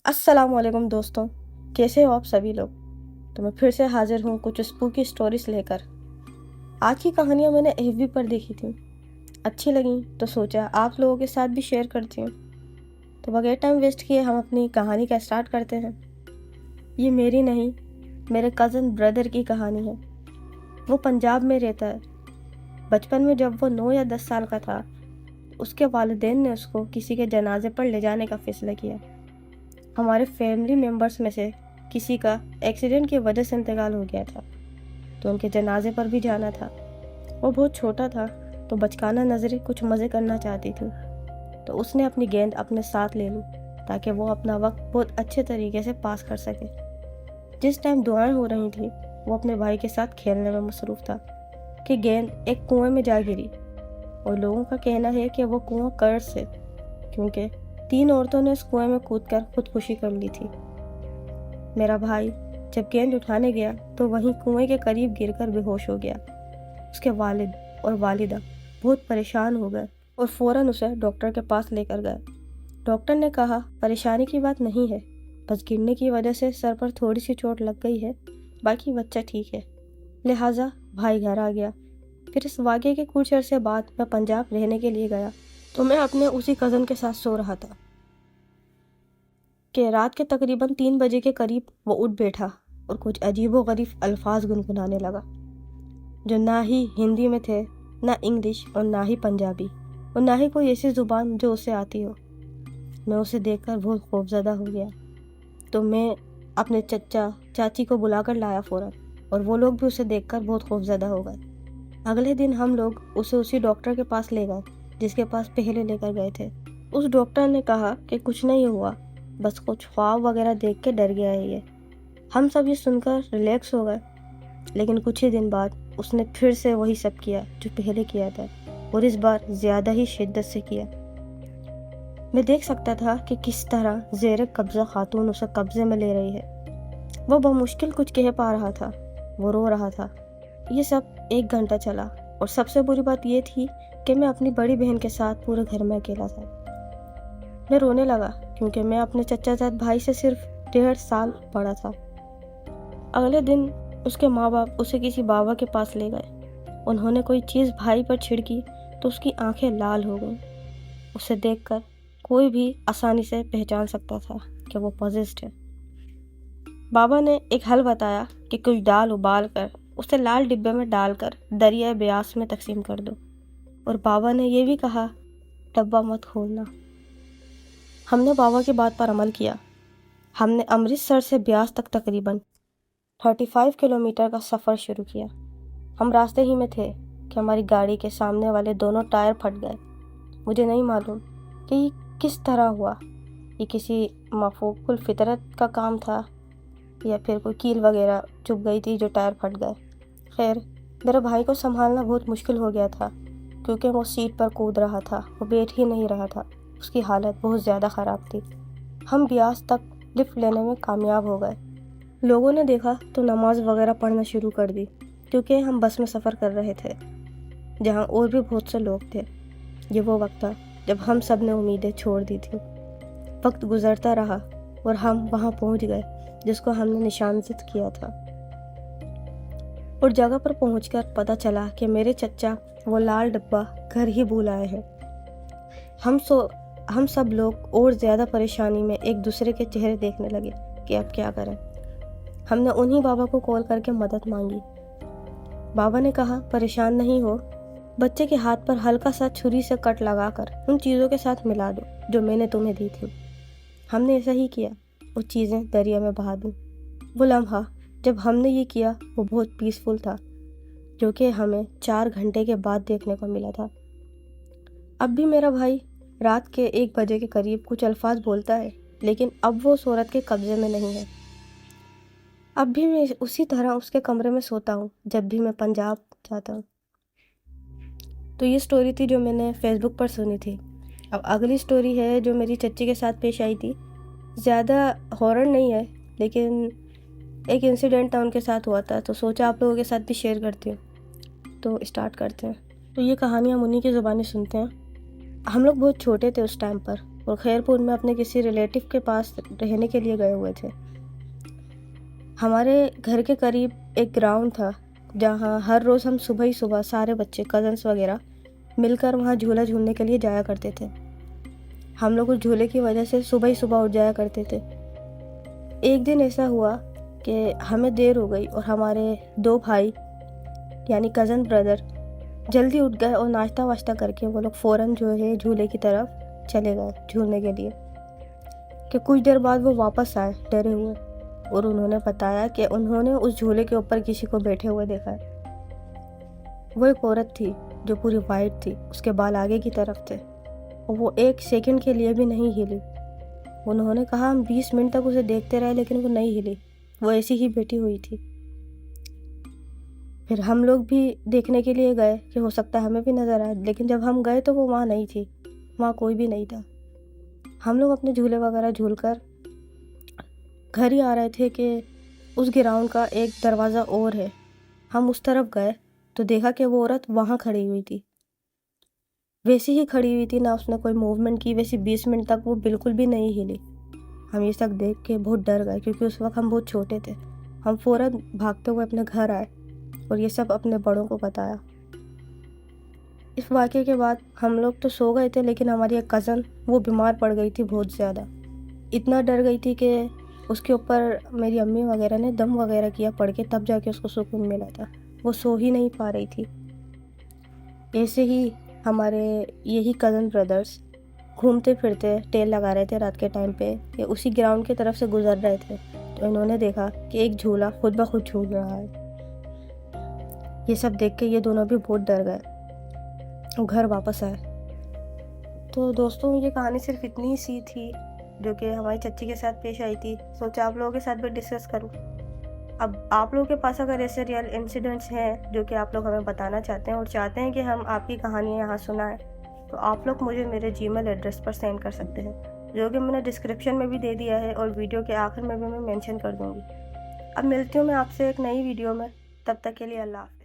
अस्सलाम वालेकुम दोस्तों, कैसे हो आप सभी लोग। तो मैं फिर से हाजिर हूँ कुछ स्पूकी स्टोरीज लेकर। आज की कहानियाँ मैंने एफबी पर देखी थी, अच्छी लगी तो सोचा आप लोगों के साथ भी शेयर करती हूँ। तो बगैर टाइम वेस्ट किए हम अपनी कहानी का स्टार्ट करते हैं। ये मेरी नहीं, मेरे कज़न ब्रदर की कहानी है। वो पंजाब में रहता है। बचपन में जब वो 9 या 10 साल का था, उसके वालिदैन ने उसको किसी के जनाजे पर ले जाने का फैसला किया। हमारे फैमिली मेम्बर्स में से किसी का एक्सीडेंट की वजह से इंतकाल हो गया था, तो उनके जनाजे पर भी जाना था। वो बहुत छोटा था, तो बचकाना नज़रें कुछ मज़े करना चाहती थी, तो उसने अपनी गेंद अपने साथ ले ली ताकि वो अपना वक्त बहुत अच्छे तरीके से पास कर सके। जिस टाइम दुआएं हो रही थी, वो अपने भाई के साथ खेलने में मसरूफ़ था कि गेंद एक कुएं में जा गिरी। और लोगों का कहना है कि वो कुआं कर्ज से, क्योंकि 3 औरतों ने उस कुएं में कूदकर खुदकुशी कर ली थी। मेरा भाई जब गेंद उठाने गया तो वहीं कुएं के करीब गिरकर बेहोश हो गया। उसके वालिद और वालिदा बहुत परेशान हो गए और फ़ौरन उसे डॉक्टर के पास लेकर गए। डॉक्टर ने कहा परेशानी की बात नहीं है, बस गिरने की वजह से सर पर थोड़ी सी चोट लग गई है, बाकी बच्चा ठीक है। लिहाजा भाई घर आ गया। फिर इस वाक़े के कुछ अरसे बाद मैं पंजाब रहने के लिए गया, तो मैं अपने उसी कज़न के साथ सो रहा था कि रात के तकरीबन 3 बजे के करीब वो उठ बैठा और कुछ अजीबो गरीब अल्फाज गुनगुनाने लगा, जो ना ही हिंदी में थे, ना इंग्लिश और ना ही पंजाबी, और ना ही कोई ऐसी ज़ुबान जो उसे आती हो। मैं उसे देखकर बहुत खौफज़दा हो गया, तो मैं अपने चचा चाची को बुलाकर लाया फ़ौरन, और वो लोग भी उसे देखकर बहुत खौफज़दा हो गए। अगले दिन हम लोग उसे उसी डॉक्टर के पास ले गए जिसके पास पहले लेकर गए थे। उस डॉक्टर ने कहा कि कुछ नहीं हुआ, बस कुछ ख्वाब वगैरह देख के डर गया है ये। हम सब ये सुनकर रिलैक्स हो गए, लेकिन कुछ ही दिन बाद उसने फिर से वही सब किया जो पहले किया था, और इस बार ज़्यादा ही शिद्दत से किया। मैं देख सकता था कि किस तरह ज़ेर कब्ज़ा खातून उसे कब्ज़े में ले रही है। वो बमुश्किल कुछ कह पा रहा था, वो रो रहा था। ये सब 1 घंटा चला, और सबसे बुरी बात ये थी कि मैं अपनी बड़ी बहन के साथ पूरे घर में अकेला था। मैं रोने लगा क्योंकि मैं अपने चचाजाद भाई से सिर्फ 1.5 साल बड़ा था। अगले दिन उसके माँ बाप उसे किसी बाबा के पास ले गए। उन्होंने कोई चीज़ भाई पर छिड़की तो उसकी आंखें लाल हो गईं। उसे देखकर कोई भी आसानी से पहचान सकता था कि वो पॉजेस्ड है। बाबा ने एक हल बताया कि कुछ दाल उबाल कर उसे लाल डिब्बे में डालकर दरिया ब्यास में तकसीम कर दो, और बाबा ने यह भी कहा डब्बा मत खोलना। हमने बाबा की बात पर अमल किया। हमने अमृतसर से ब्यास तक तकरीबन 35 किलोमीटर का सफ़र शुरू किया। हम रास्ते ही में थे कि हमारी गाड़ी के सामने वाले दोनों टायर फट गए। मुझे नहीं मालूम कि ये किस तरह हुआ। ये किसी मफूकुल फितरत का काम था या फिर कोई कील वगैरह चुभ गई थी जो टायर फट गए। खैर, मेरे भाई को संभालना बहुत मुश्किल हो गया था क्योंकि वो सीट पर कूद रहा था, वो बैठ ही नहीं रहा था। उसकी हालत बहुत ज़्यादा ख़राब थी। हम ब्यास तक लिफ्ट लेने में कामयाब हो गए। लोगों ने देखा तो नमाज वगैरह पढ़ना शुरू कर दी, क्योंकि हम बस में सफ़र कर रहे थे जहाँ और भी बहुत से लोग थे। ये वो वक्त था जब हम सब ने उम्मीदें छोड़ दी थी। वक्त गुजरता रहा और हम वहाँ पहुँच गए जिसको हमने निशानजित किया था। और जगह पर पहुंचकर पता चला कि मेरे चचा वो लाल डब्बा घर ही भूल आए हैं। हम सब लोग और ज़्यादा परेशानी में एक दूसरे के चेहरे देखने लगे कि अब क्या करें। हमने उन्हीं बाबा को कॉल करके मदद मांगी। बाबा ने कहा परेशान नहीं हो, बच्चे के हाथ पर हल्का सा छुरी से कट लगाकर उन चीज़ों के साथ मिला दो जो मैंने तुम्हें दी थी। हमने ऐसा ही किया, वो चीज़ें दरिया में बहा दी। वो लम्हा जब हमने ये किया वो बहुत पीसफुल था, जो कि हमें 4 घंटे के बाद देखने को मिला था। अब भी मेरा भाई रात के 1 बजे के करीब कुछ अल्फाज बोलता है, लेकिन अब वो उस औरत के कब्ज़े में नहीं है। अब भी मैं उसी तरह उसके कमरे में सोता हूँ जब भी मैं पंजाब जाता हूँ। तो ये स्टोरी थी जो मैंने फेसबुक पर सुनी थी। अब अगली स्टोरी है जो मेरी चच्ची के साथ पेश आई थी। ज़्यादा हॉरर नहीं है, लेकिन एक इंसिडेंट था उनके साथ हुआ था, तो सोचा आप लोगों के साथ भी शेयर करती हूँ। तो स्टार्ट करते हैं। तो ये कहानी हम उन्हीं की ज़ुबानी सुनते हैं। हम लोग बहुत छोटे थे उस टाइम पर, اور خیرپور میں اپنے کسی ریلیٹیو کے پاس رہنے کے لیے گئے ہوئے تھے۔ ہمارے گھر کے قریب ایک گراؤنڈ تھا جہاں ہر روز ہم صبح ہی صبح سارے بچے کزنس وغیرہ مل کر وہاں جھولا جھولنے کے لیے جایا کرتے تھے۔ ہم لوگ اس جھولے کی وجہ سے صبح ہی صبح اٹھ جایا کرتے تھے۔ ایک دن ایسا ہوا کہ ہمیں دیر ہو گئی اور ہمارے 2 بھائی یعنی کزن بردر جلدی اٹھ گئے اور ناشتہ واشتہ کر کے وہ لوگ فوراً جو ہے جھولے کی طرف چلے گئے جھولنے کے لیے، کہ کچھ دیر بعد وہ واپس آئے ڈرے ہوئے، اور انہوں نے بتایا کہ انہوں نے اس جھولے کے اوپر کسی کو بیٹھے ہوئے دیکھا ہے۔ وہ ایک عورت تھی جو پوری وائٹ تھی، اس کے بال آگے کی طرف تھے اور وہ 1 سیکنڈ کے لیے بھی نہیں ہلی۔ انہوں نے کہا ہم 20 منٹ تک اسے دیکھتے رہے لیکن وہ نہیں ہلی، وہ ایسی ہی بیٹھی ہوئی تھی۔ پھر ہم لوگ بھی دیکھنے کے لیے گئے کہ ہو سکتا ہے ہمیں بھی نظر آئے، لیکن جب ہم گئے تو وہ وہاں نہیں تھی، وہاں کوئی بھی نہیں تھا۔ ہم لوگ اپنے جھولے وغیرہ جھول کر گھر ہی آ رہے تھے کہ اس گراؤنڈ کا ایک دروازہ اور ہے، ہم اس طرف گئے تو دیکھا کہ وہ عورت وہاں کھڑی ہوئی تھی، ویسی ہی کھڑی ہوئی تھی، نہ اس نے کوئی موومنٹ کی، ویسی 20 منٹ تک وہ بالکل بھی نہیں ہلی۔ ہم یہ سب دیکھ کے بہت ڈر گئے کیونکہ اس وقت ہم بہت چھوٹے تھے۔ ہم فوراً بھاگتے ہوئے اپنے گھر آئے اور یہ سب اپنے بڑوں کو بتایا۔ اس واقعے کے بعد ہم لوگ تو سو گئے تھے، لیکن ہماری ایک کزن وہ بیمار پڑ گئی تھی بہت زیادہ، اتنا ڈر گئی تھی کہ اس کے اوپر میری امی وغیرہ نے دم وغیرہ کیا پڑھ کے، تب جا کے اس کو سکون ملا تھا، وہ سو ہی نہیں پا رہی تھی۔ ایسے ہی ہمارے یہی کزن بردرز گھومتے پھرتے ٹیل لگا رہے تھے رات کے ٹائم پہ، کہ اسی گراؤنڈ کی طرف سے گزر رہے تھے تو انہوں نے دیکھا کہ ایک جھولا خود بخود جھول رہا ہے۔ یہ سب دیکھ کے یہ دونوں بھی بہت ڈر گئے اور گھر واپس آئے۔ تو دوستوں، یہ کہانی صرف اتنی سی تھی جو کہ ہماری چچی کے ساتھ پیش آئی تھی، سوچا آپ لوگوں کے ساتھ بھی ڈسکس کروں۔ اب آپ لوگوں کے پاس اگر ایسے ریئل انسیڈنٹس ہیں جو کہ آپ لوگ ہمیں بتانا چاہتے ہیں اور چاہتے ہیں کہ ہم آپ کی کہانیاں یہاں سنائیں، تو آپ لوگ مجھے میرے Gmail ایڈریس پر سینڈ کر سکتے ہیں، جو کہ میں نے ڈسکرپشن میں بھی دے دیا ہے اور ویڈیو کے آخر میں بھی میں مینشن کر دوں گی۔ اب ملتی ہوں میں آپ سے ایک نئی ویڈیو میں، تب تک کے لیے اللہ حافظ۔